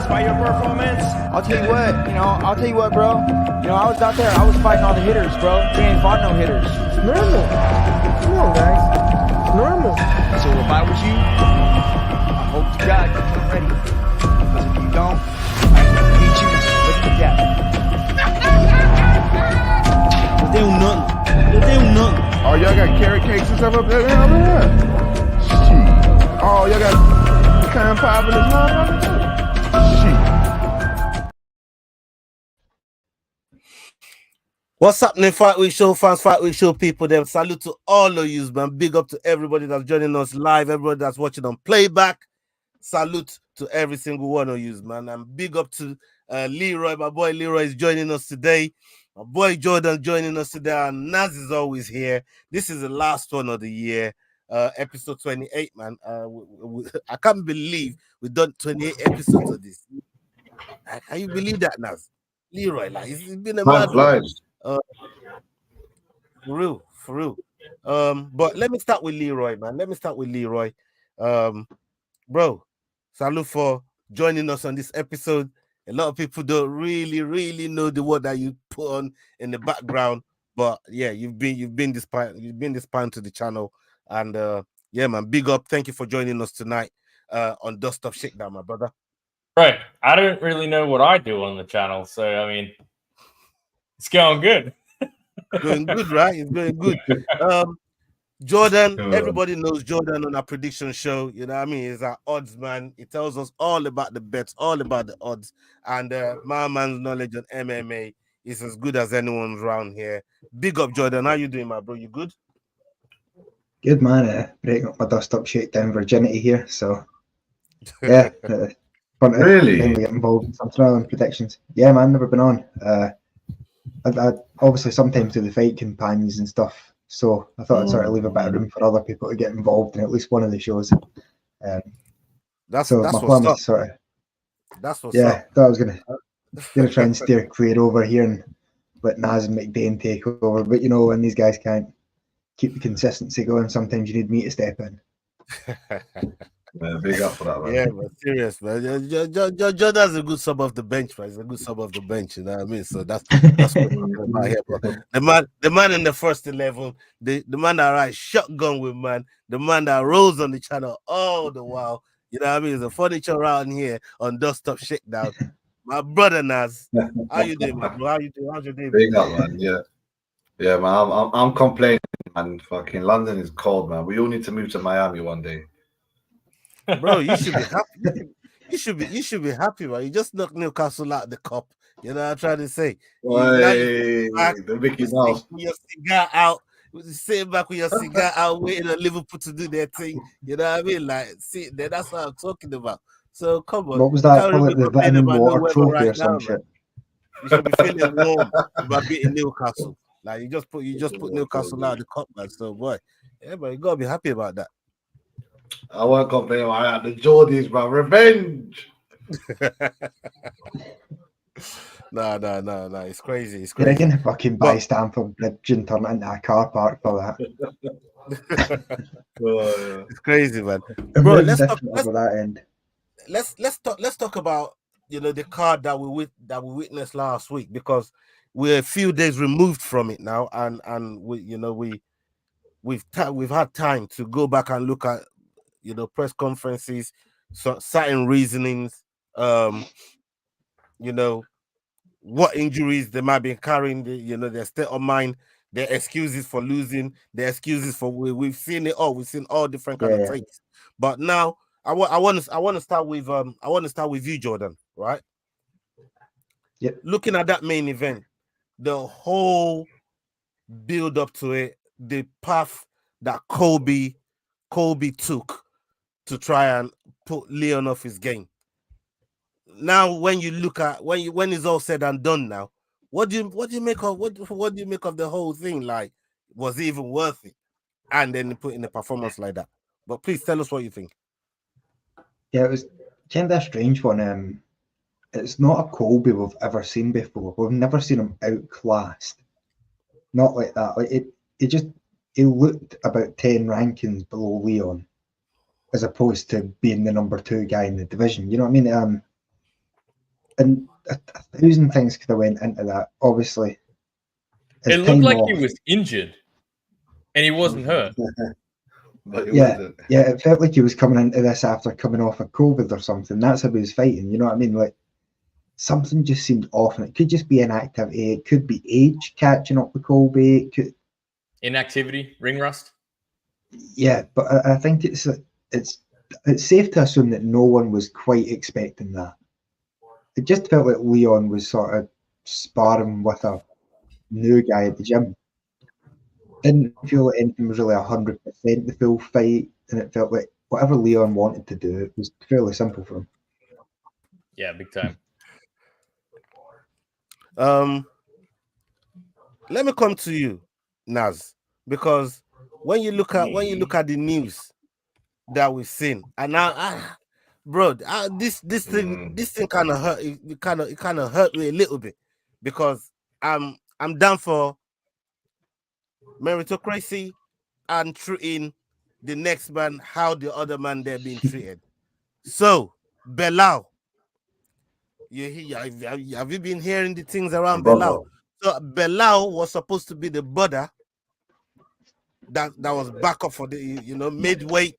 impressed by your performance? I'll tell you what, bro. I was out there, I was fighting all the hitters, bro. They ain't fought no hitters. It's normal. Come on, guys. It's normal. So if I was you, I hope to God you get ready. Because if you don't, I can beat you with the death. They do nothing. Oh, y'all got carrot cakes and stuff up there? Shit. Oh, y'all got pecan pie in this motherfucker? Shit. What's happening, Fight Week Show fans, Fight Week Show people? Them salute to all of you, man. Big up to everybody that's joining us live, everybody that's watching on playback. Salute to every single one of you, man. And big up to Leroy. My boy Leroy is joining us today. My boy Jordan joining us today, and Naz is always here. This is the last one of the year, episode 28, man. I can't believe we've done 28 episodes of this. Can you believe that, Naz? Leroy, like it's been a mad one. For real. But let me start with Leroy, man. Bro, salute for joining us on this episode. A lot of people don't really know the work that you put on in the background, but yeah, you've been this part to the channel, and yeah, man, big up. Thank you for joining us tonight on Dust Up Shakedown, my brother. Right, I don't really know what I do on the channel, so I mean, it's going good. Going good, right? It's going good. Jordan, everybody knows Jordan on our prediction show. You know what I mean? He's our odds man. He tells us all about the bets, all about the odds. And my man's knowledge on MMA is as good as anyone's around here. Big up, Jordan. How you doing, my bro? You good? Good, man. Breaking up my Dust Up Shakedown virginity here. So, yeah. Fun to Really? finally get involved in some thrilling predictions. Yeah, man. Never been on. I obviously sometimes do the fight companions and stuff. So I thought I'd sort of leave a bit of room for other people to get involved in at least one of the shows. That's my plan was sort of. That's what's yeah, up. Thought I was gonna try and steer clear over here and let Naz and McDane take over. But you know, when these guys can't keep the consistency going, sometimes you need me to step in. Man, big up for that, man. Yeah, but serious, man. Jordan's a good sub of the bench, man. He's a good sub of the bench, you know what I mean? So that's what we're about here, bro. The man in the first 11, the man that rides shotgun with, man, the man that rolls on the channel all the while, you know what I mean? There's a furniture around here on Dust Up Shakedown. My brother Naz, how you doing, man? How you doing? How's your day? Big up, man. Yeah, man. I'm complaining, man. Fucking London is cold, man. We all need to move to Miami one day. Bro, you should be happy. You should be happy, man. You just knocked Newcastle out the cup. You know what I'm trying to say? The Mickey Mouse. Your cigar out, sitting back with your cigar out, waiting on Liverpool to do their thing. You know what I mean? Like, see, that's what I'm talking about. So come on. What was that? Call it the vitamin water trophy or some shit. You should be feeling warm about beating Newcastle. Like you just put Newcastle out of the cup, man. So boy, yeah, but you gotta be happy about that. I won't complain about that. The Geordies, bro. Revenge. No. It's crazy. It's You're crazy. gonna fucking buy Stamford Bridge and turn it into a car park for that. It's crazy, man. Bro, let's talk about the card that we witnessed last week, because we're a few days removed from it now, and we've had time to go back and look at press conferences, certain reasonings, what injuries they might be carrying, their state of mind, their excuses for losing, their excuses for we've seen it all. We've seen all different kind of things. But now I want to start with you, Jordan, right? Yep. Looking at that main event, the whole build up to it, the path that Colby took to try and put Leon off his game. Now, when you look at when it's all said and done, now, what do you make of the whole thing? Like, was it even worth it? And then put in a performance like that. But please tell us what you think. Yeah, it was kind of a strange one. It's not a Colby we've ever seen before. We've never seen him outclassed. Not like that. Like he looked about 10 rankings below Leon, as opposed to being the number 2 guy in the division. You know what I mean? And a thousand things could have went into that. Obviously, his It looked time like off. he was injured, and he wasn't hurt. But it Yeah, wasn't. yeah, it felt like he was coming into this after coming off of COVID or something. That's how he was fighting. You know what I mean? Like something just seemed off, and it could just be inactivity. It could be age catching up with Colby. It could, Inactivity, ring rust. yeah, but I think it's safe to assume that no one was quite expecting that. It just felt like Leon was sort of sparring with a new guy at the gym. Didn't feel like anything was really 100% the full fight, and it felt like whatever Leon wanted to do, it was fairly simple for him. Yeah, big time. Let me come to you, Naz, because when you look at the news that we've seen, and now, bro, this thing kind of hurt. It kind of hurt me a little bit because I'm down for meritocracy and treating the next man how the other man they're being treated. So, Belal, have you been hearing the things around Belal? So Belal was supposed to be the brother that was backup for the midweight,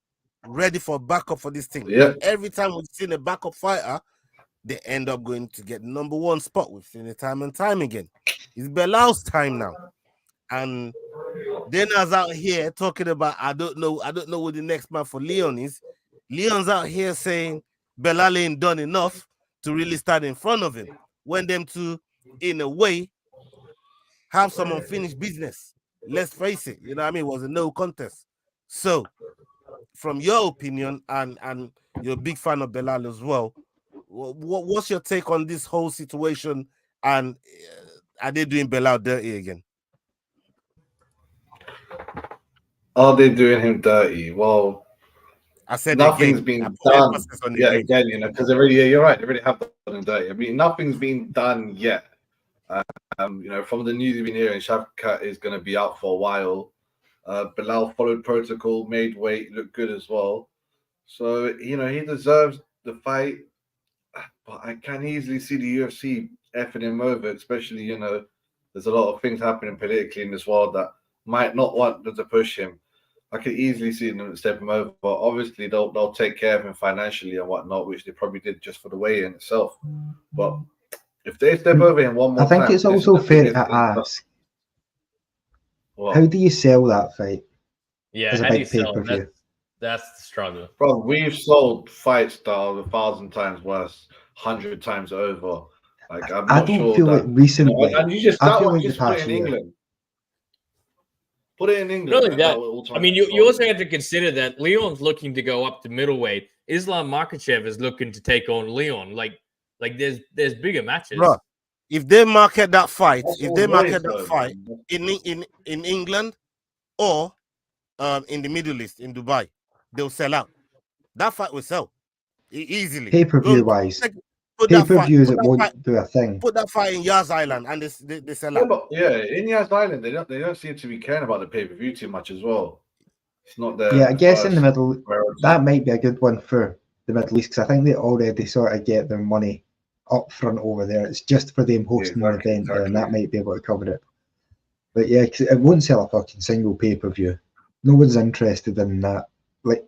ready for backup for this thing. Yeah. Every time we've seen a backup fighter, they end up going to get number one spot. We've seen it time and time again. It's Belal's time now. And then I was out here talking about I don't know what the next man for Leon is. Leon's out here saying Belal ain't done enough to really stand in front of him. When them two, in a way, have some unfinished business. Let's face it, you know what I mean? It was a no contest. So, from your opinion, and you're a big fan of Belal as well, what's your take on this whole situation? And are they doing Belal dirty again? Are they doing him dirty? Well, I said nothing's again. been done. Yeah, again, because you're right. They already have done him dirty. I mean, nothing's been done yet. From the news you've been hearing, Shavkat is going to be out for a while. Belal followed protocol, made weight, looked good as well. So, he deserves the fight. But I can easily see the UFC effing him over, especially, there's a lot of things happening politically in this world that might not want them to push him. I could easily see them step him over, but obviously they'll take care of him financially and whatnot, which they probably did just for the weigh-in itself. But if they step over him one more time, I think it's also fair to ask, how do you sell that fight? Yeah, as a how do you big sell it? pay-per-view? That's the struggle. Bro, we've sold fights that are 1,000 times worse, 100 times over. Like, I'm I not don't sure feel that, like recently. and you just I that feel one like the just put it past in year. England. Put it in England. Really, that will I mean, you also have to consider that Leon's looking to go up to middleweight. Islam Makhachev is looking to take on Leon. Like there's bigger matches. Bro, if they market that fight, man. in England or in the Middle East, in Dubai, they'll sell out. That fight will sell easily. Pay-per-view wise, Put that fight, pay-per-views it won't do a thing. put that fight in Yas Island and they sell Yeah, out. but in Yas Island, they don't seem to be caring about the pay-per-view too much as well. It's not their. Yeah, I guess in the first middle, priority. that might be a good one for the Middle East because I think they already sort of get their money up front over there. It's just for them hosting an event there, and that might be able to cover it. But yeah, 'cause it won't sell a fucking single pay-per-view. No one's interested in that. Like,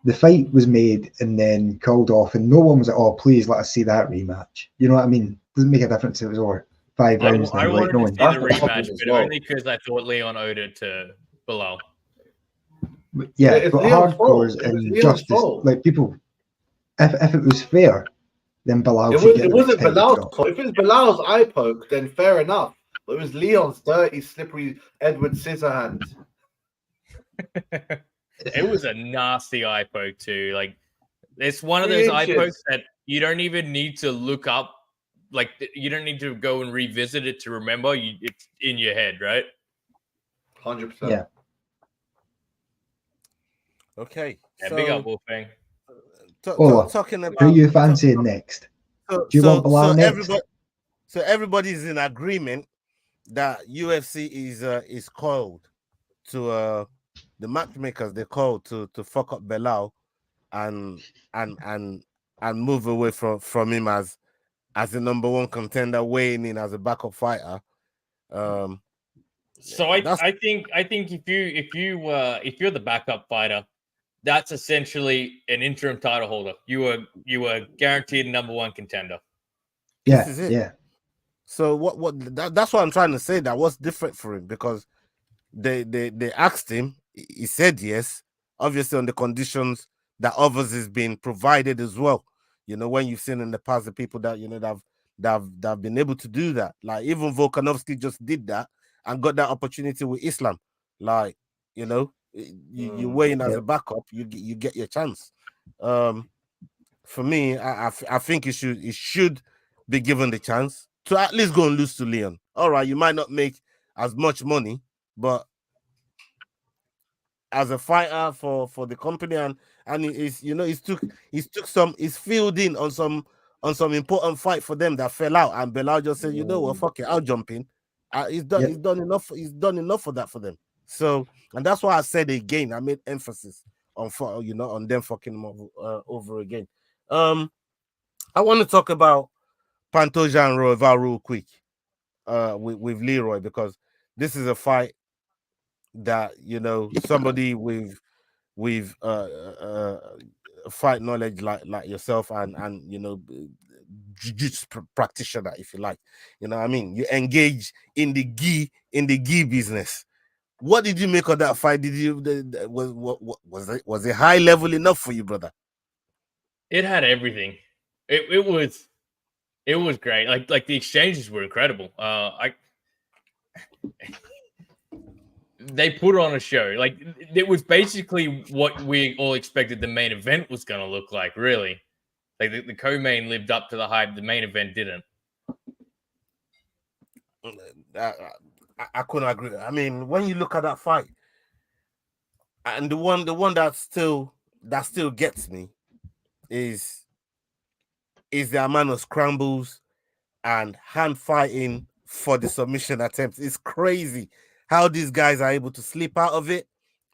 the fight was made and then called off, and no one was like, "Oh, please let us see that rematch." You know what I mean? Doesn't make a difference if it was over 5 rounds. I wanted no to one. see the rematch, but only because I thought Leon owed it to Belal. Yeah, It's but Leon's hardcores fault. and Leon's justice, fault. like people. If it was fair, then Belal should get It the wasn't next title Bilal's shot. fault. If it was Bilal's eye poke, then fair enough. But it was Leon's dirty, slippery Edward Scissorhands. It was a nasty eye poke too. Like, it's one of 3 those eye inches. pokes that you don't even need to look up. Like, you don't need to go and revisit it to remember. It's in your head, right? 100%. Yeah. Okay. Yeah, so, big up, Wolfgang. talking about Who you fancying next? Do you want Belal next? Everybody's in agreement that UFC is called to the matchmakers. They're called to fuck up Belal and move away from him as as the number one contender, weighing in as a backup fighter. So I think if you're the backup fighter, that's essentially an interim title holder. You were guaranteed number one contender. Yeah, this is it. yeah. So that's what I'm trying to say. That was different for him because they asked him. He said yes, obviously on the conditions that others is being provided as well. You know, when you've seen in the past the people that that have been able to do that, like even Volkanovski just did that and got that opportunity with Islam. Like, you know, you weigh in as a backup, you get your chance. For me, I think he should be given the chance to at least go and lose to Leon. All right, you might not make as much money, but as a fighter for the company, and he's, you know, he's filled in on some important fight for them that fell out, and Belal just said, you know what, fuck it, I'll jump in. He's done enough for that for them. So, and that's why I said again, I made emphasis on on them fucking him over again. I want to talk about Pantoja and Royval real quick with Leroy, because this is a fight that, you know, somebody with fight knowledge like yourself and you know, jiu-jitsu practitioner, if you like, you know what I mean, you engage in the gi business. What did you make of that fight? Did you was it high level enough for you, brother? It had everything. It was great. Like the exchanges were incredible. They put on a show. Like, it was basically what we all expected the main event was going to look like, really. Like, the co-main lived up to the hype. The main event didn't. I couldn't agree. I mean, when you look at that fight, and the one that still gets me is the amount of scrambles and hand fighting for the submission attempts. It's crazy how these guys are able to slip out of it.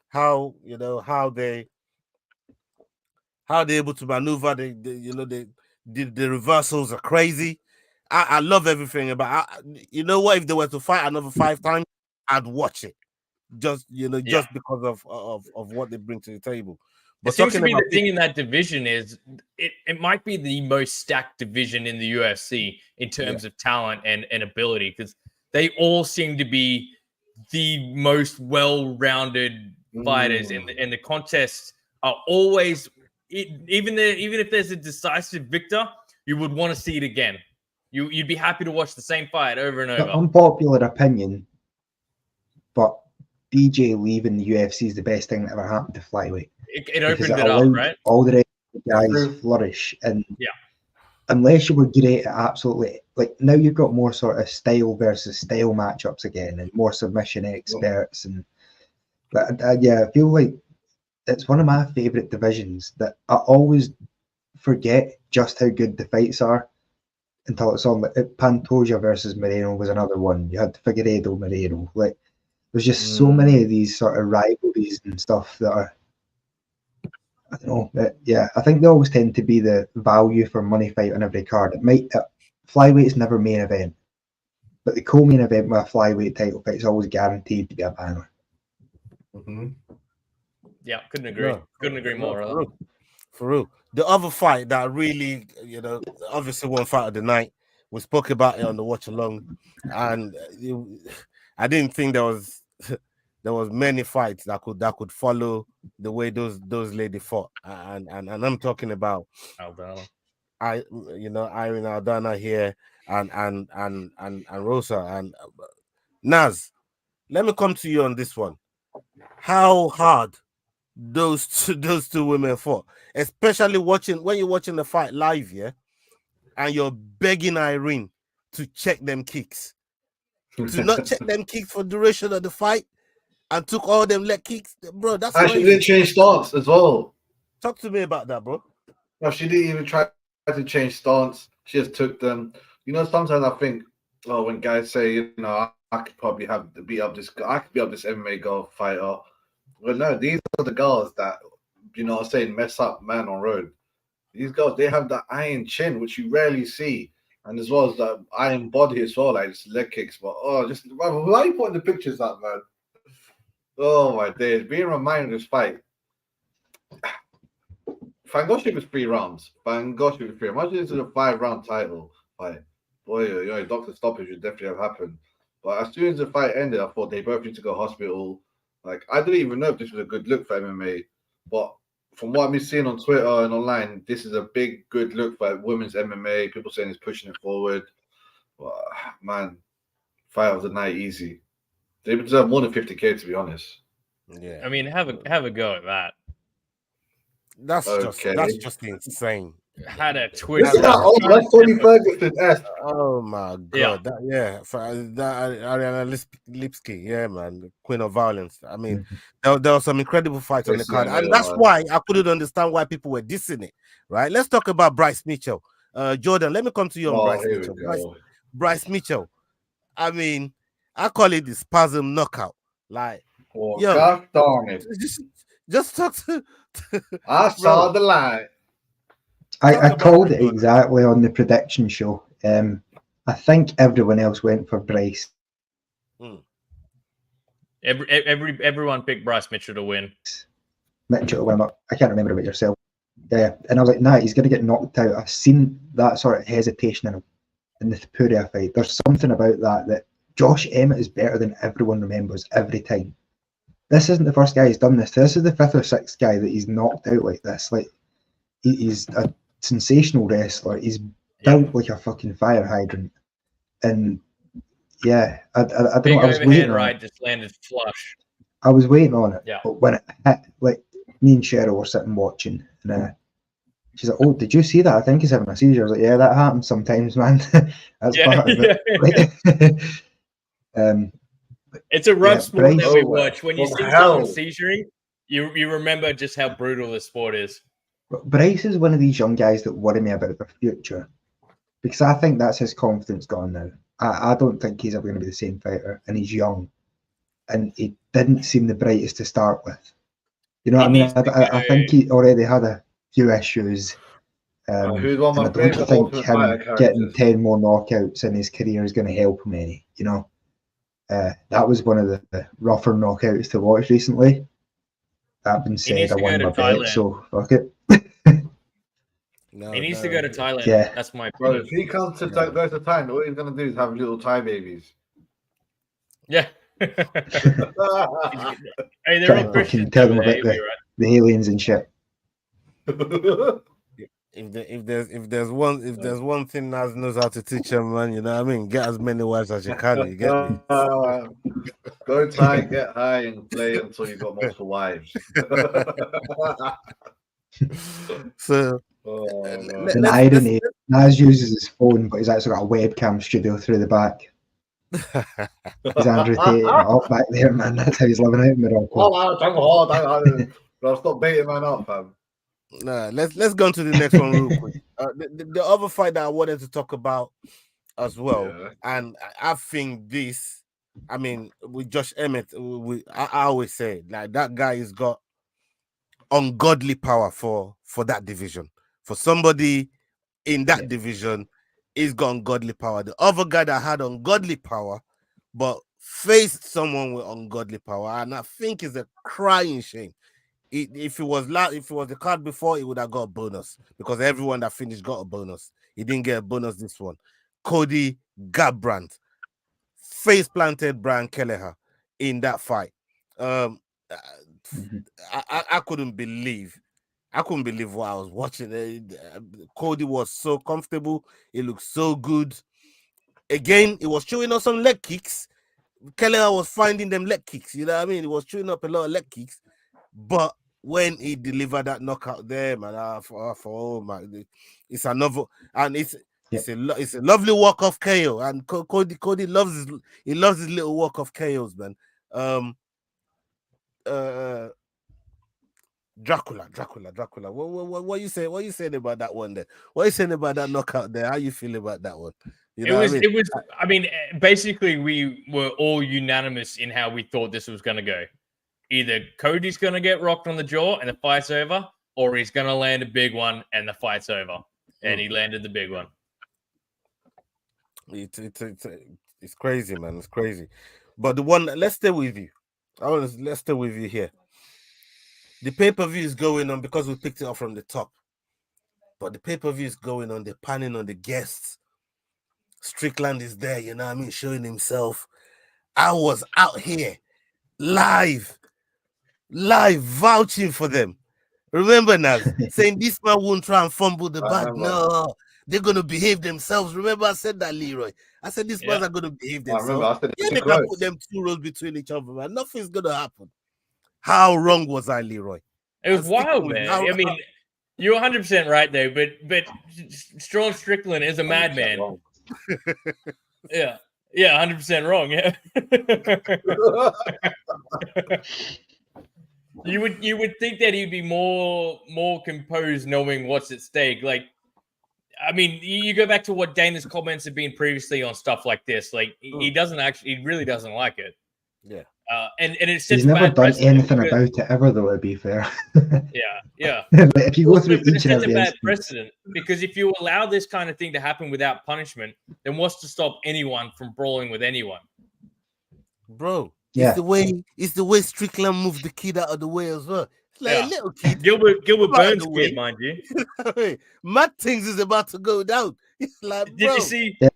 How, you know, how they're able to maneuver. The reversals are crazy. I love everything about. You know what? If they were to fight another 5 times, I'd watch it. Just, you know, just because of what they bring to the table. But it seems to be the thing in that division is it might be the most stacked division in the UFC in terms of talent and ability, because they all seem to be the most well-rounded fighters, and the contests are always, even if there's a decisive victor, you would want to see it again. You'd be happy to watch the same fight over and over. Unpopular opinion, but BJ leaving the UFC is the best thing that ever happened to flyweight. It opened it up, right? All the rest of the guys flourish, and unless you were great at absolutely, like, now you've got more sort of style versus style matchups again, and more submission experts, but I feel like it's one of my favorite divisions that I always forget just how good the fights are until it's on. Like, Pantoja versus Moreno was another one. You had Figueiredo Moreno. Like, there's just so many of these sort of rivalries and stuff that are, I don't know. I think they always tend to be the value for money fight on every card. Flyweight is never main event, but the co-main event with a flyweight title fight is always guaranteed to be a banger. Yeah, couldn't agree. Couldn't agree more. For real. The other fight that really, you know, obviously one fight of the night, we spoke about it on the watch along, and I didn't think there was many fights that could follow the way those ladies fought, and I'm talking about Aldana. Irene Aldana here, and Rosa and Naz. Let me come to you on this one. How hard those two women fought, especially when you're watching the fight live, and you're begging Irene to check them kicks, to not check them kicks for duration of the fight, and took all them leg kicks, bro. That's crazy. She didn't change stance as well. Talk to me about that, bro. No, she didn't even try to change stance. She just took them. You know, sometimes I think, when guys say, you know, I could probably beat up this MMA girl fighter. Well, no, these are the girls that, you know, saying mess up man on road. These girls, they have the iron chin, which you rarely see. And as well as that iron body as well, like just leg kicks. But why are you putting the pictures up, man? Oh my days, being reminded of this fight. Fangoshi was 3 rounds. Fangoshi was 3. Imagine this is a 5-round title fight. Boy, doctor stoppage would definitely have happened. But as soon as the fight ended, I thought they both need to go hospital. Like, I didn't even know if this was a good look for MMA. But from what I've seeing on Twitter and online, this is a big, good look for women's MMA. People saying it's pushing it forward. But, man, fight of the night, easy. They deserve more than 50K, to be honest. Yeah. I mean, have a go at that. That's just insane. Had a twist. That's Tony Ferguson. Oh my god! Ariana Lipski, yeah, man, the Queen of Violence. I mean, there were some incredible fights on the card, and that's why I couldn't understand why people were dissing it. Right? Let's talk about Bryce Mitchell. Jordan, let me come to you on Bryce Mitchell. Bryce Mitchell. I mean, I call it the spasm knockout. Like, gosh darn it! Just talk to. I saw the light. I called it exactly on the prediction show. I think everyone else went for Bryce. Everyone picked Bryce Mitchell to win. Mitchell, I can't remember about yourself. Yeah, and I was like, nah, he's going to get knocked out. I've seen that sort of hesitation in him in the Puria fight. There's something about that Josh Emmett is better than everyone remembers every time. This isn't the first guy who's done this. This is the 5th or 6th guy that he's knocked out like this. Like, he's a sensational wrestler. He's built like a fucking fire hydrant. And yeah, I don't know. I was waiting on it. Just landed flush. I was waiting on it. Yeah. But when it hit, like, me and Cheryl were sitting watching, and she's like, "Oh, did you see that? I think he's having a seizure." I was like, "Yeah, that happens sometimes, man." That's part of it. Right? It's a rough sport that we watch. When you see someone seizuring, you remember just how brutal this sport is. Bryce is one of these young guys that worry me about the future, because I think that's his confidence gone now. I don't think he's ever going to be the same fighter, and he's young, and he didn't seem the brightest to start with. You know what I mean? I think he already had a few issues. And I don't think him getting 10 more knockouts in his career is going to help him any, you know. That was one of the rougher knockouts to watch recently. That being said, I won my bet, so fuck it. He needs to go to Thailand. Yeah. That's my bro. If he comes to Thailand, all he's gonna do is have little Thai babies. Yeah. Hey, they're all Christians. Tell them about the aliens and shit. If there's one thing Naz knows how to teach him, man, you know what I mean? Get as many wives as you can. You get me? Go try, get high, and play until you got multiple wives. So, an irony. Naz uses his phone, but he's actually got a webcam studio through the back. He's Andrew Tate up back there, man. That's how he's living out in Morocco. Bro, stop baiting man up, fam. Nah, let's go to the next one real quick. The other fight that I wanted to talk about as well, and I think this, I mean, with Josh Emmett, I always say, like, that guy has got ungodly power for that division. For somebody in that division, he's got ungodly power. The other guy that had ungodly power, but faced someone with ungodly power, and I think it's a crying shame. If it was the card before, he would have got a bonus, because everyone that finished got a bonus. He didn't get a bonus this one. Cody Garbrandt face planted Brian Kelleher in that fight. I couldn't believe what I was watching. Cody was so comfortable. He looked so good. Again, he was showing us some leg kicks. Kelleher was finding them leg kicks. You know what I mean? He was showing up a lot of leg kicks. But when he delivered that knockout there, man, oh my, it's another, and it's a lovely walk off KO. And Cody loves his little walk off KOs, man. Dracula. What you say? What you saying about that one there? What you saying about that knockout there? How you feel about that one? You know it was. I mean, basically, we were all unanimous in how we thought this was going to go. Either Cody's going to get rocked on the jaw and the fight's over, or he's going to land a big one and the fight's over. And he landed the big one. It's crazy, man. It's crazy. But the one, let's stay with you. Let's stay with you here. The pay-per-view is going on because we picked it up from the top. But the pay-per-view is going on. They're panning on the guests. Strickland is there, you know what I mean, showing himself. I was out here live vouching for them. Remember, Naz, saying this man won't try and fumble the bag. No, they're gonna behave themselves. Remember, I said that, Leroy. I said these men are gonna behave themselves. Yeah, they can put them two rows between each other, man. Nothing's gonna happen. How wrong was I, Leroy? It was wild, man. I mean, you're 100% right there, but Sean Strickland is a madman. Yeah, 100% wrong. Yeah. You would think that he'd be more composed, knowing what's at stake. Like, I mean, you go back to what Dana's comments have been previously on stuff like this. Like, he really doesn't like it. Yeah. And it's he's never done anything about it ever, though. To be fair. Yeah. Like, if you go through each and every bad precedent, because if you allow this kind of thing to happen without punishment, then what's to stop anyone from brawling with anyone? Bro, it's the way Strickland moved the kid out of the way as well. It's like a little kid. Gilbert Burns kid, mind you. Mad Things is about to go down. It's like, bro.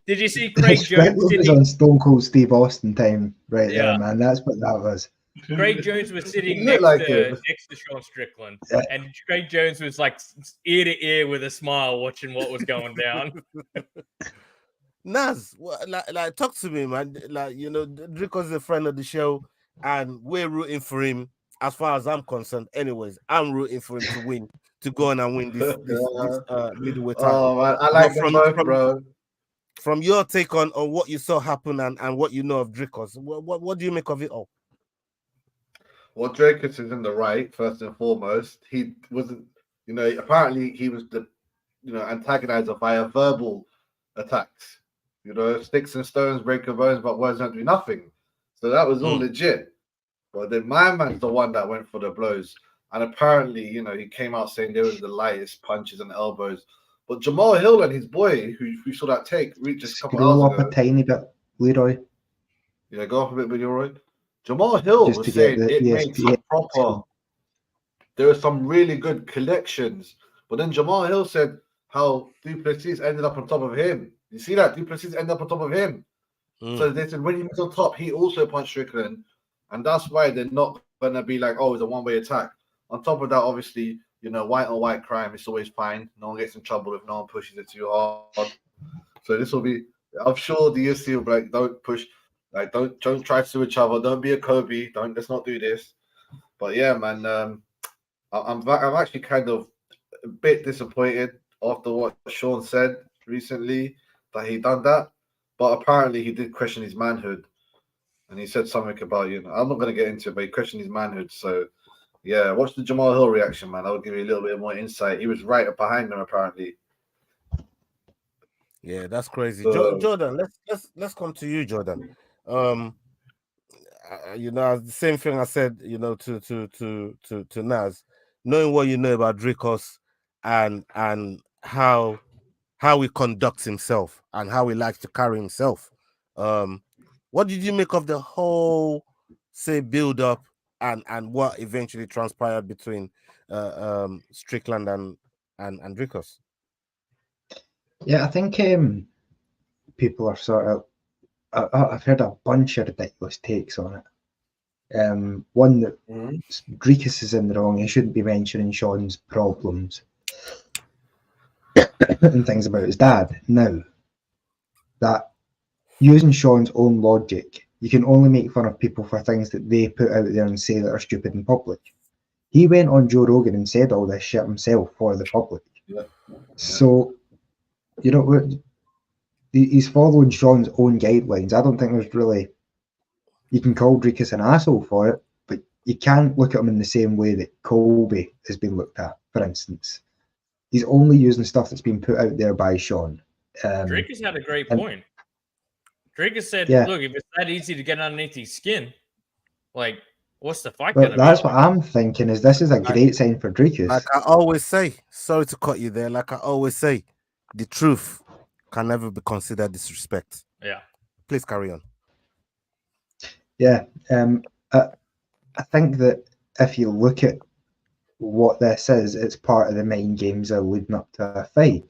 Did you see Craig Jones? Was on Stone Cold Steve Austin time right there, man. That's what that was. Craig Jones was sitting next to Sean Strickland, and Craig Jones was like ear to ear with a smile, watching what was going down. Naz, like talk to me, man. Like, you know, Drico's a friend of the show, and we're rooting for him. As far as I'm concerned, anyways, I'm rooting for him to win, to go on and win this middleweight title. Oh man, I like them both, bro. From your take on what you saw happen and what you know of Dricos, what do you make of it all? Well, Dracos is in the right, first and foremost. He wasn't, you know, apparently he was the, you know, antagonizer via verbal attacks. You know, sticks and stones break your bones, but words don't do nothing. So that was all legit. But then my man's the one that went for the blows. And apparently, you know, he came out saying they were the lightest punches and elbows. But Jamal Hill and his boy, who we saw that take, reached just a couple hours ago. Go up a tiny bit, Leroy. Yeah, go up a bit, Leroy. Jamal Hill was saying it made some proper. There were some really good collections. But then Jamal Hill said how Duplessis ended up on top of him. You see that? Duplessis ended up on top of him. So they said when he was on top, he also punched Strickland. And that's why they're not going to be like, oh, it's a one-way attack. On top of that, obviously, you know, white on white crime is always fine. No one gets in trouble if no one pushes it too hard. So this will be, I'm sure the UFC will be like, don't push, like, don't try to sue each other. Don't be a Kobe. Let's not do this. But yeah, man, I'm actually kind of a bit disappointed after what Sean said recently that he done that. But apparently he did question his manhood. And he said something about, you know, I'm not going to get into it, but he questioned his manhood. So, yeah, watch the Jamal Hill reaction, man. I'll give you a little bit more insight. He was right up behind him, apparently. Yeah, that's crazy. Jordan, let's come to you, Jordan. You know, the same thing I said, you know, to Naz, knowing what you know about Dricos and how he conducts himself and how he likes to carry himself. What did you make of the whole, say, build up and what eventually transpired between Strickland and Dricos? Yeah, I think people are sort of. I've heard a bunch of ridiculous takes on it. One that Dricos is in the wrong. He shouldn't be mentioning Sean's problems and things about his dad. Now, that using Sean's own logic, you can only make fun of people for things that they put out there and say that are stupid in public. He went on Joe Rogan and said all this shit himself for the public. Yeah. So, you know, he's following Sean's own guidelines. I don't think there's really, you can call Dricos an asshole for it, but you can't look at him in the same way that Colby has been looked at, for instance. He's only using stuff that's been put out there by Sean. Dricos had a great point. Dricos said, look, if it's that easy to get underneath his skin, like, what's the fight going to be? That's what I'm thinking, is this is a great sign for Dricos. Like I always say, sorry to cut you there, like I always say, the truth can never be considered disrespect. Yeah. Please carry on. Yeah, I think that if you look at what this is, it's part of the mind games that are leading up to a fight.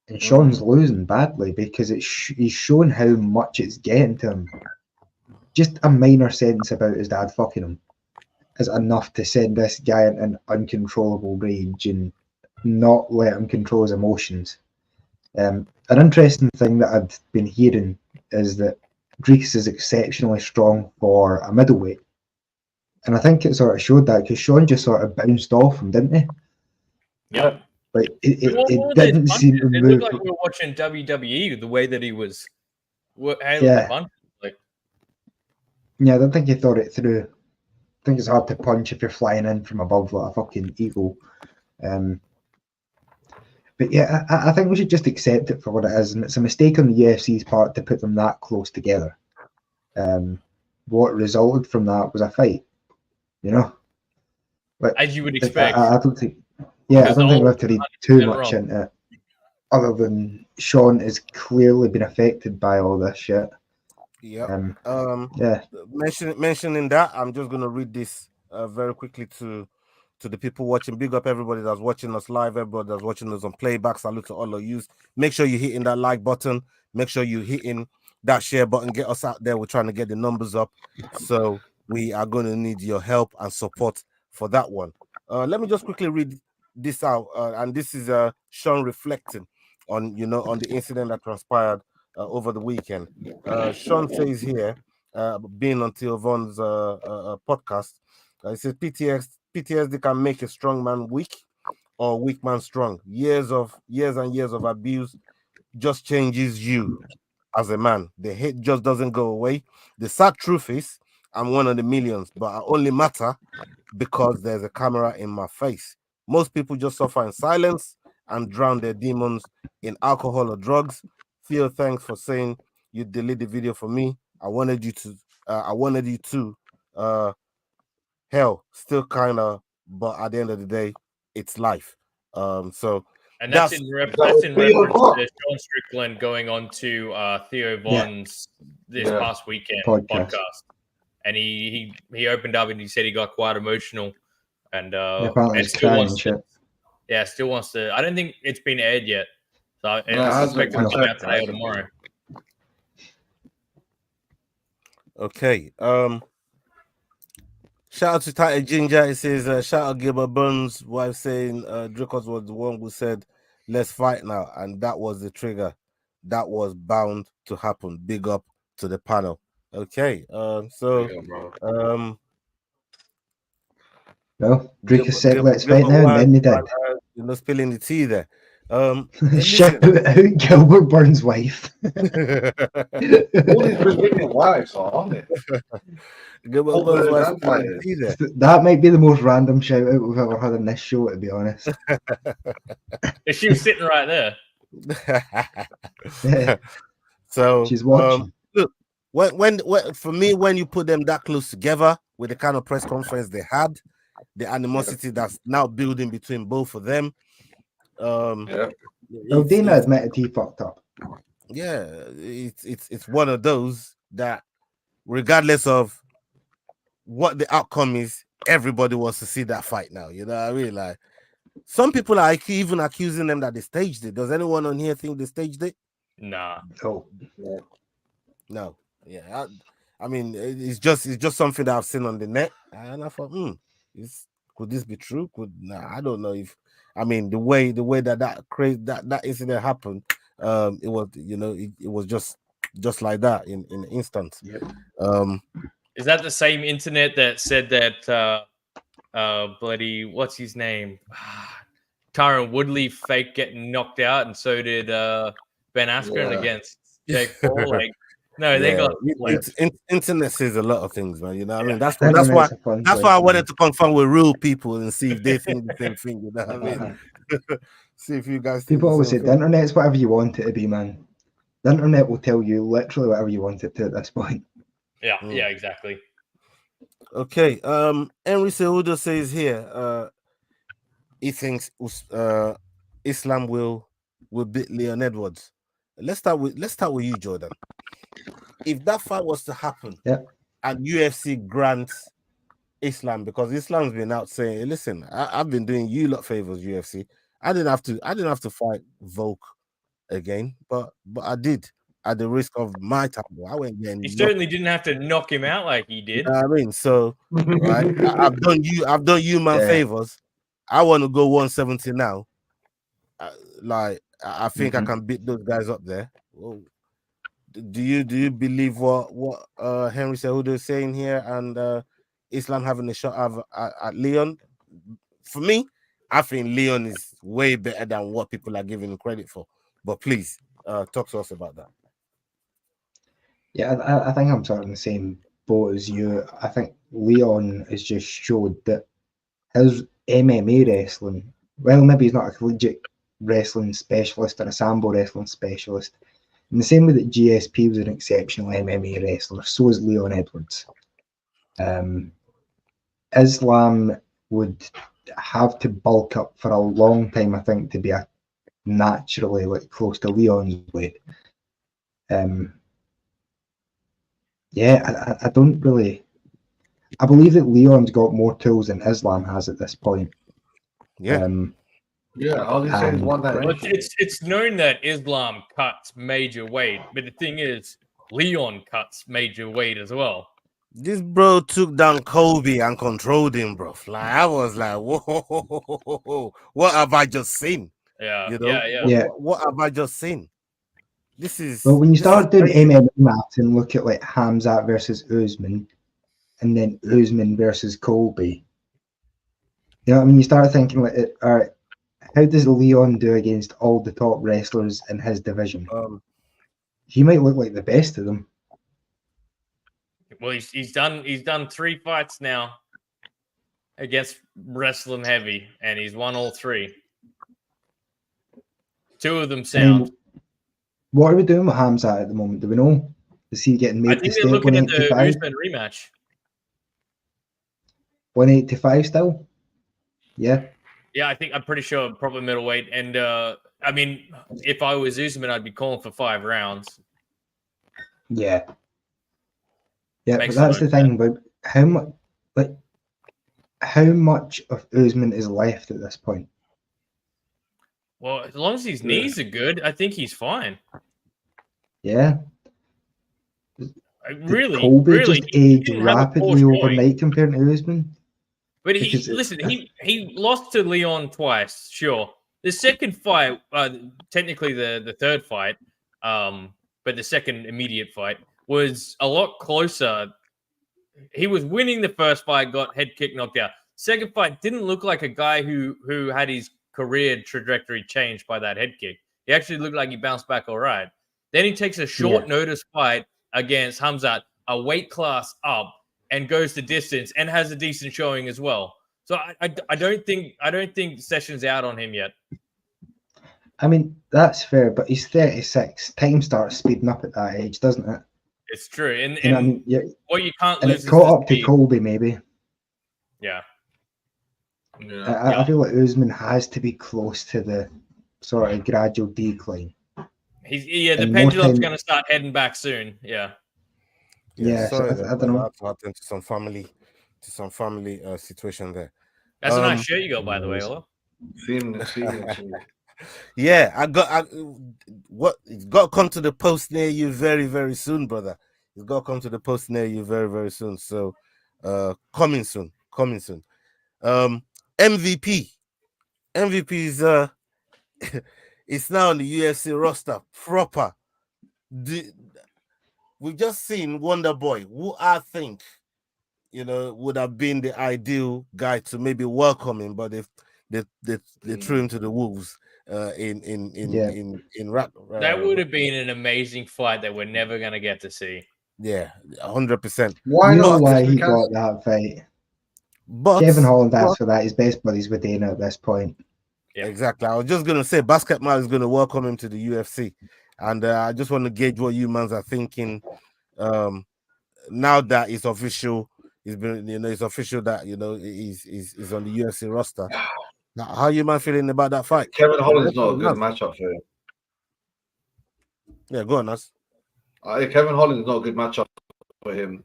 And Sean's losing badly because he's showing how much it's getting to him. Just a minor sentence about his dad fucking him is enough to send this guy into an uncontrollable rage and not let him control his emotions. An interesting thing that I'd been hearing is that Greeks is exceptionally strong for a middleweight. And I think it sort of showed that because Sean just sort of bounced off him, didn't he? Yeah. Like it All those didn't punches, seem to it move. looked like we were watching WWE, the way that he was handling Yeah. the punches. Like, Yeah, I don't think he thought it through. I think it's hard to punch if you're flying in from above like a fucking eagle. But yeah, I think we should just accept it for what it is, and it's a mistake on the UFC's part to put them that close together. What resulted from that was a fight, you know. But as you would expect. I don't think. Yeah, I Because don't think we all have to read too 100% much wrong. into it, other than Sean has clearly been affected by all this shit. Yeah. Yeah. Mentioning that, I'm just gonna read this very quickly to the people watching. Big up everybody that's watching us live, everybody that's watching us on playback. Salute to all of you. Make sure you're hitting that like button. Make sure you're hitting that share button. Get us out there. We're trying to get the numbers up, so we are going to need your help and support for that one. Let me just quickly read this out, and this is Sean reflecting on the incident that transpired over the weekend. Sean says here, being on Theo Vaughn's podcast, he says PTSD can make a strong man weak or a weak man strong. Years and years of abuse just changes you as a man. The hate just doesn't go away. The sad truth is, I'm one of the millions, but I only matter because there's a camera in my face. Most people just suffer in silence and drown their demons in alcohol or drugs. Theo, thanks for saying you delete the video for me. I wanted you to. Hell, still kind of, but at the end of the day, it's life. So And that's in reference to Sean Strickland going on to Theo Vaughn's this past weekend podcast. And he opened up and he said he got quite emotional and still wants to. Yeah, still wants to. I don't think it's been aired yet, so I suspect it'll come out today or tomorrow. Okay. Shout out to Tighter Ginger. It says, shout out Gilbert Burns' wife saying Dricos was the one who said, let's fight now. And that was the trigger. That was bound to happen. Big up to the panel. Okay. No, Dricos said, let's fight now, and then they did. Spilling the tea there. Shout out Gilbert Burns' wife. All these Brazilian wives are on it. That might be the most random shout out we've ever had in this show, to be honest. If she was sitting right there. Yeah. So she's watching. Look, when for me, when you put them that close together with the kind of press conference they had, the animosity that's now building between both of them. Dana admitted he fucked up. Yeah, it's one of those that, regardless of what the outcome is, everybody wants to see that fight now. You know what I mean? Like, some people are even accusing them that they staged it. Does anyone on here think they staged it? Nah. No. Yeah. I mean, it's just something that I've seen on the net, and I thought, could this be true? I don't know if. I mean, the way that incident happened, it was it was just like that in an instant. Yep. Is that the same internet that said that bloody what's his name, Tyron Woodley fake getting knocked out, and so did Ben Askren against Jake Paul? Like, no, they got. Internet says a lot of things, man. You know what I mean? That's why I wanted to confirm with real people and see if they think the same thing. You know what I mean? See if you guys. People always say the internet's whatever you want it to be, man. The internet will tell you literally whatever you want it to at this point. Yeah, exactly. Okay. Henry Seudo says here, he thinks Islam will beat Leon Edwards. Let's start with you, Jordan. if that fight was to happen, Yeah. and UFC grants Islam, because Islam's been out saying, hey, listen, I've been doing you lot favors, UFC. I didn't have to fight Volk again, but I did at the risk of my title. I went there. He certainly didn't have to knock him out like he did. You know what I mean? So right, I've done you man favors. I want to go 170 now. I think I can beat those guys up there. Well, do you believe what Henry Cejudo is saying here, and Islam having a shot at Leon? For me, I think Leon is way better than what people are giving him credit for. But please, talk to us about that. Yeah, I think I'm sort of in the same boat as you. I think Leon has just showed that his MMA wrestling, well, maybe he's not a collegiate wrestling specialist or a sambo wrestling specialist. In the same way that GSP was an exceptional MMA wrestler, so is Leon Edwards. Islam would have to bulk up for a long time, I think, to be a naturally like close to Leon's weight. Yeah, I don't really. I believe that Leon's got more tools than Islam has at this point. Yeah. Yeah, all he's saying is one that. Well, it's known that Islam cuts major weight, but the thing is, Leon cuts major weight as well. This bro took down Kobe and controlled him, bro. Like I was like, whoa, what have I just seen? Yeah, you know, yeah. What have I just seen? This is. Well, when you start doing MMA maths and look at like Hamzat versus Usman, and then Usman versus Colby, you know what I mean? You start thinking like, all right, how does Leon do against all the top wrestlers in his division? He might look like the best of them. Well, he's done 3 fights now against wrestling heavy, and he's won all 3. 2 of them sound. What are we doing with Hamzat at the moment? Do we know? Is he getting made? I think they're looking at the Usman rematch. 185 still? Yeah. Yeah, I'm pretty sure probably middleweight. And I mean, if I was Usman, I'd be calling for 5 rounds. Yeah. Yeah, Makes but that's the thing about how much of Usman is left at this point. Well, as long as his knees are good, I think he's fine. Yeah. Really, just aged rapidly overnight compared to Usman. But he lost to Leon twice, sure. The second fight, technically the third fight, but the second immediate fight was a lot closer. He was winning the first fight, got head kick knocked out. Second fight didn't look like a guy who had his career trajectory changed by that head kick. He actually looked like he bounced back all right. Then he takes a short notice fight against Hamzat, a weight class up, and goes the distance and has a decent showing as well. So I don't think Sessions out on him yet. I mean, that's fair, but he's 36. Time starts speeding up at that age, doesn't it? It's true. And I mean, what you can't and lose it caught up to Colby, maybe. Yeah. I feel like Usman has to be close to the sort of gradual decline. The pendulum's going to start heading back soon. Yeah. Yeah, sorry, so I don't know. I had to attend to some family situation there. That's a nice shirt you got, by the way, Ola. Yeah, it's got to come to the post near you very, very soon, brother. It's got to come to the post near you very, very soon. So, coming soon. MVP is it's now on the UFC roster proper. We've just seen Wonder Boy, who I think would have been the ideal guy to maybe welcome him, but they threw him to the wolves in rap. That would have been an amazing fight that we're never gonna get to see. Yeah, 100%. Why he got that fight? But Kevin Holland asked for that. His best buddies with Dana at this point. Yeah. Exactly. I was just gonna say Basketball is gonna welcome him to the UFC, and I just want to gauge what you mans are thinking. Now that it's official, it's official that he's on the UFC roster. Now, how you man feeling about that fight? Kevin Holland's not a good matchup for him. Yeah, go on, Nas. Kevin Holland's not a good matchup for him.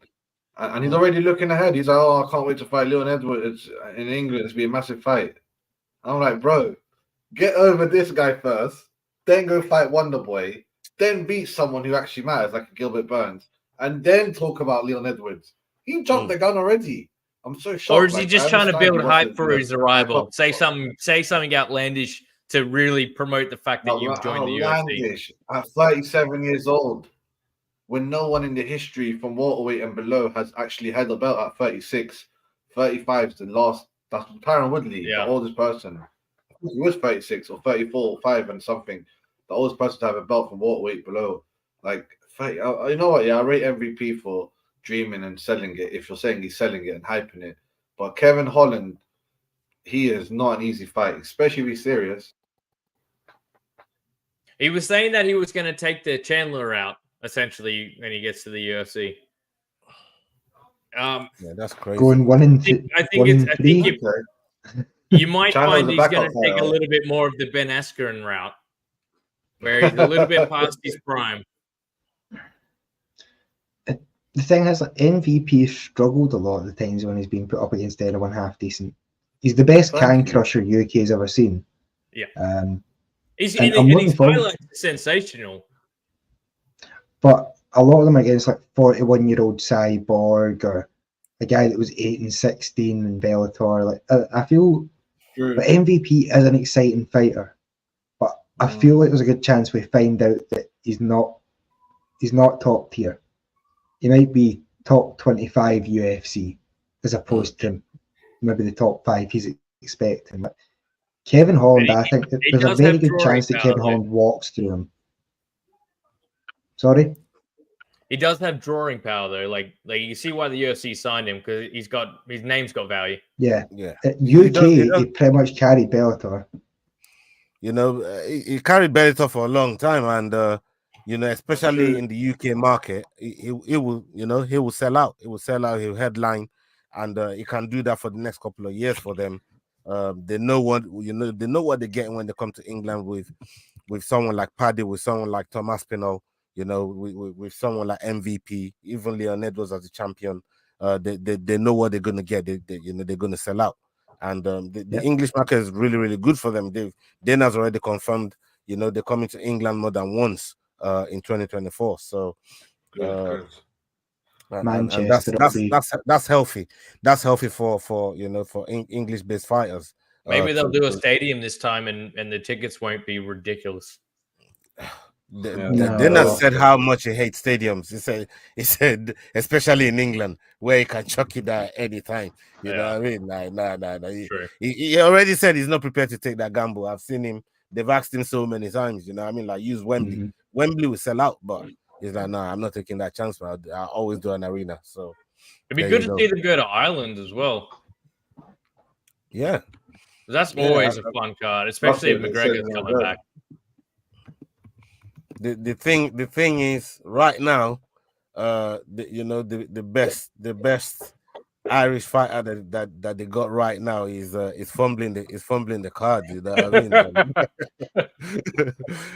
And he's already looking ahead. He's like, oh, I can't wait to fight Leon Edwards in England. It's be a massive fight. I'm like, bro, get over this guy first, then go fight Wonderboy, then beat someone who actually matters, like Gilbert Burns, and then talk about Leon Edwards. He jumped the gun already. I'm so shocked. Or is he just trying to build hype for his arrival? Say something outlandish to really promote the fact that you've joined the UFC. At 37 years old, when no one in the history from welterweight and below has actually had a belt at 36, 35 the last. That's Tyron Woodley, the oldest person. I think he was 36 or 34 or 5 and something. The oldest person to have a belt from welterweight below. Like, you know what? Yeah, I rate MVP for dreaming and selling it. If you're saying he's selling it and hyping it, but Kevin Holland, he is not an easy fight, especially if he's serious. He was saying that he was going to take the Chandler route essentially when he gets to the UFC. Yeah, that's crazy. Going 1-3. I think you might find he's going to take a little bit more of the Ben Askren route, where he's a little bit past his prime. The thing is, like, MVP has struggled a lot of the times when he's been put up against anyone half decent. He's the best can crusher UK has ever seen. Yeah. His highlights are sensational. But a lot of them against like 41-year-old Cyborg or a guy that was 8-16 in Bellator. Like I feel the MVP is an exciting fighter, but I feel like there's a good chance we find out that he's not top tier. He might be top 25 UFC as opposed to maybe the top 5 he's expecting. But Kevin Holland, I think that there's a very good chance that Kevin Holland walks through him. Sorry? He does have drawing power though. Like you see why the UFC signed him, because his name's got value. Yeah. UK, he pretty much carried Bellator. You know, he carried Bellator for a long time, and you know, especially in the UK market, he will sell out. He will sell out. He'll headline, and he can do that for the next couple of years for them. They know what they're getting when they come to England with someone like Paddy, with someone like Tom Aspinall, you know, with someone like MVP, even Leon Edwards as a champion. They know what they're gonna get. They're gonna sell out, and the English market is really, really good for them. Dana has already confirmed, you know, they're coming to England more than once in 2024. So. Manchester, that's healthy. That's healthy for English-based fighters. Maybe they'll do a stadium this time, and the tickets won't be ridiculous. Dana said how much he hates stadiums. He said, especially in England, where he can chuck it at any time. You know what I mean? Nah. He already said he's not prepared to take that gamble. I've seen him. They've asked him so many times. You know what I mean? Like, use Wembley. Mm-hmm. Wembley will sell out, but he's like, nah, I'm not taking that chance, man. I always do an arena. So it'd be good to see them go to Ireland as well. Yeah. That's always a fun card, especially if McGregor's coming back. The thing is, right now, the best Irish fighter that they got right now is fumbling the card. You know what I mean?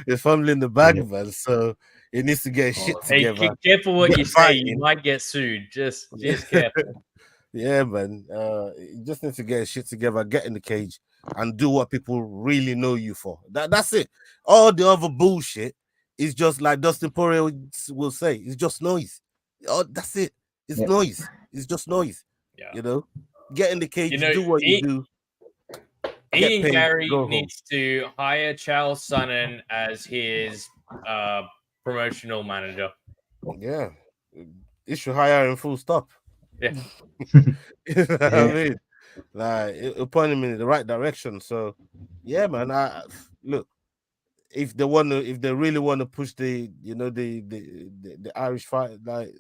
He's fumbling the bag, man. So he needs to get shit together. Hey, careful what you say. You might get sued. Just careful. Yeah, man. You just need to get shit together, get in the cage, and do what people really know you for. That's it. All the other bullshit is just like Dustin Poirier will say. It's just noise. Oh, that's it. It's noise. It's just noise. Yeah. You know, get in the cage, do what you do. Ian Gary needs to hire Charles Sonnen as his promotional manager. Yeah, he should hire him full stop. Yeah. You know what I mean? Like, it'll point him in the right direction. So, yeah, man. Look, if they really want to push the Irish fight, like,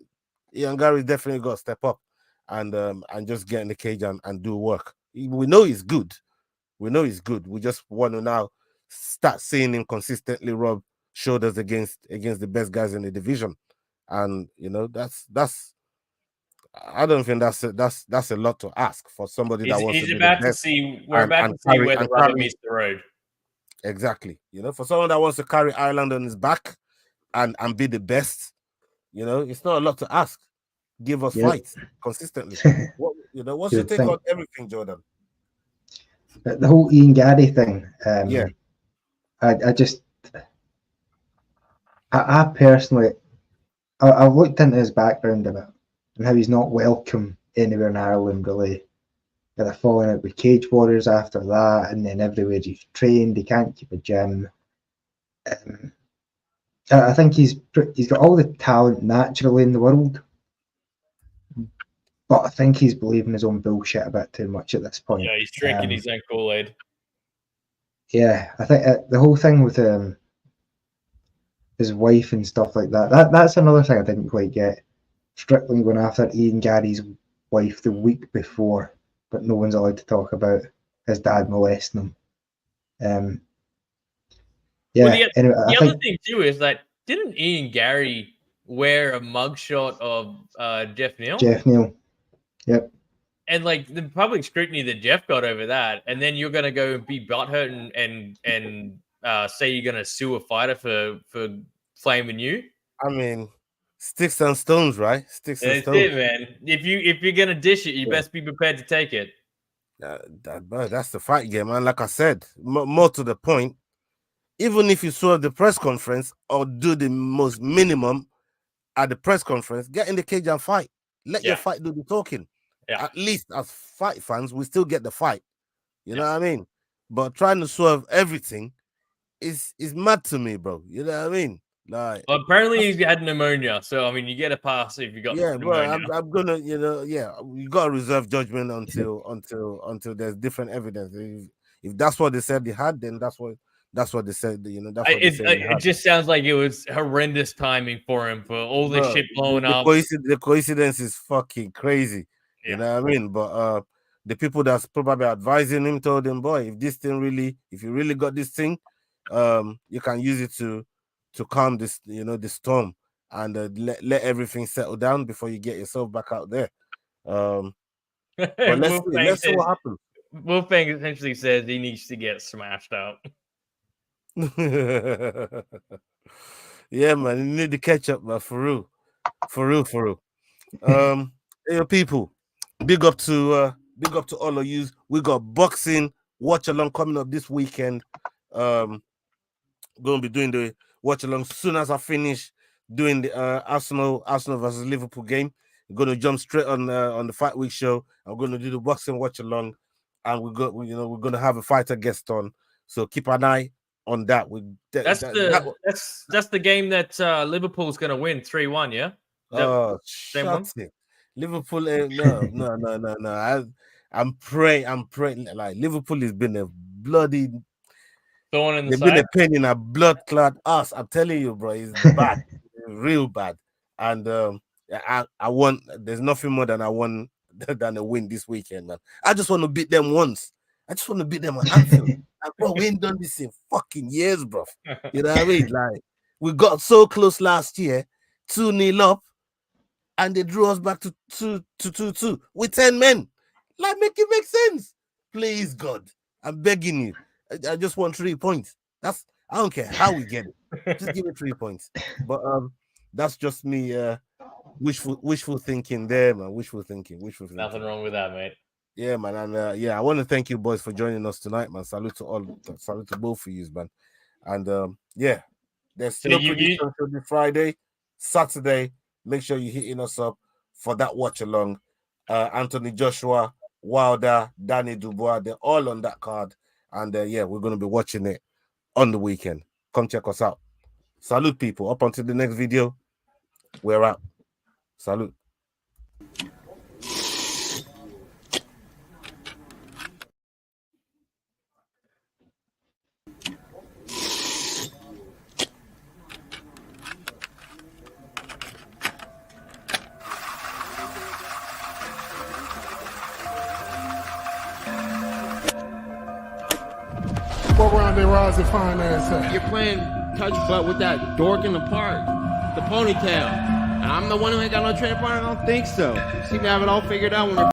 Ian Gary definitely got to step up and just get in the cage and do work. We know he's good. We just want to now start seeing him consistently rub shoulders against the best guys in the division, and you know that's. I don't think that's a lot to ask for somebody that wants to be the best. We're about to see where the rubber meets the road. Exactly. You know, for someone that wants to carry Ireland on his back and be the best, You know, it's not a lot to ask. Give us Yep. fights consistently. What's You your would take think. on everything, Jordan? The whole Ian Gary thing. Yeah. I personally, I've looked into his background a bit and how he's not welcome anywhere in Ireland, really. Had a falling out with Cage Warriors after that, and then everywhere he's trained, he can't keep a gym. I think he's got all the talent naturally in the world, but I think he's believing his own bullshit a bit too much at this point. Yeah, he's drinking his own Kool-Aid. Yeah, I think the whole thing with his wife and stuff like that's another thing I didn't quite get. Strickland going after Ian Gary's wife the week before, but no one's allowed to talk about his dad molesting him. Yeah. Well, anyway, the other thing too is that didn't Ian Gary wear a mugshot of Jeff Neal? Jeff Neal. Yep. And like the public scrutiny that Jeff got over that, and then you're gonna go and be butthurt and say you're gonna sue a fighter for flaming you. I mean, sticks and stones, right? Sticks and That's stones. it, man. If you're gonna dish it, you best be prepared to take it. That's the fight game, man. Like I said, more to the point, even if you swerve the press conference or do the most minimum at the press conference, get in the cage and fight. Let your fight do the talking. Yeah. At least as fight fans, we still get the fight. You know what I mean? But trying to swerve everything is mad to me, bro. You know what I mean? Like, well, apparently he's had pneumonia, so I mean, you get a pass if you got pneumonia. Bro, I'm gonna, you gotta reserve judgment until there's different evidence. If that's what they said they had, then that's what they said. It just sounds like it was horrendous timing for him for all this shit blowing up. The coincidence is fucking crazy. Yeah. You know what I mean? But the people that's probably advising him told him, boy, if you really got this thing, you can use it to calm this, the storm, and let everything settle down before you get yourself back out there. But let's see what happens. Wolfgang essentially says he needs to get smashed out. Yeah, man, you need to catch up, man, for real. People, big up to all of you. We got boxing watch along coming up this weekend. Gonna be doing the watch along soon as I finish doing the Arsenal versus Liverpool game. We're gonna jump straight on the Fight Week show. I'm gonna do the boxing watch along, and we're gonna have a fighter guest on. So keep an eye on that. That's the game that Liverpool's gonna win 3-1. Yeah. Shut it. Liverpool. No. I'm praying. Like, Liverpool has been a bloody. They've been a pain in a blood clot ass. I'm telling you, bro, it's bad, real bad. And I want. There's nothing more than I want than a win this weekend, man. I just want to beat them once. I just want to beat them on Anfield. Like, bro, we ain't done this in fucking years, bro. You know what I mean? Like, we got so close last year, 2-0 up, and they drew us back to 2-2 with 10 men. Like, make it make sense, please, God. I'm begging you. I just want 3 points. I don't care how we get it. Just give me 3 points. But that's just me wishful thinking there, man. Wishful thinking. Nothing wrong with that, mate. Yeah, man. And I want to thank you boys for joining us tonight, man. Salute to both of you, man. And there's still prediction for this Friday, Saturday. Make sure you're hitting us up for that watch along. Anthony Joshua, Wilder, Danny Dubois, they're all on that card. And we're going to be watching it on the weekend. Come check us out. Salute, people. Up until the next video, we're out. Salute. What round they rise and fine ass at? You're playing touch butt with that dork in the park, the ponytail. And I'm the one who ain't got no training partner? I don't think so. You seem to have it all figured out when we're